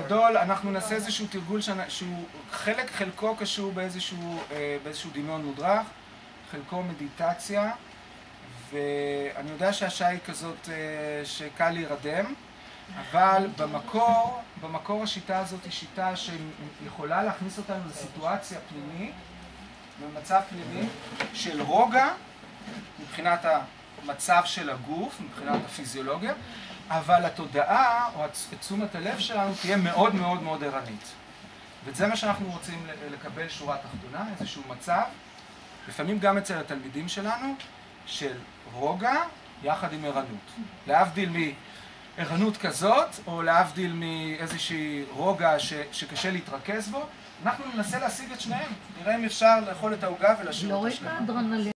בגדול אנחנו נעשה איזשהו תרגול שהוא חלקו קשור באיזשהו דמיון מודרך, חלקו מדיטציה, ואני יודע שהשעה היא כזאת שקל להירדם, אבל במקור השיטה הזאת היא שיטה שיכולה להכניס אותנו לסיטואציה פנימית, במצב פנימי של רוגע, מבחינת המצב של הגוף, מבחינת הפיזיולוגיה, אבל התודעה או תשומת הלב שלנו תהיה מאוד מאוד מאוד ערנית. וזה מה שאנחנו רוצים לקבל שורה תחתונה, איזשהו מצב, לפעמים גם אצל התלמידים שלנו, של רוגע יחד עם ערנות. להבדיל מערנות כזאת, או להבדיל מאיזושהי רוגע שקשה להתרכז בו, אנחנו ננסה להשיג את שניהם. נראה אם אפשר לאכול את העוגה ולהשאיר אותה שלמה.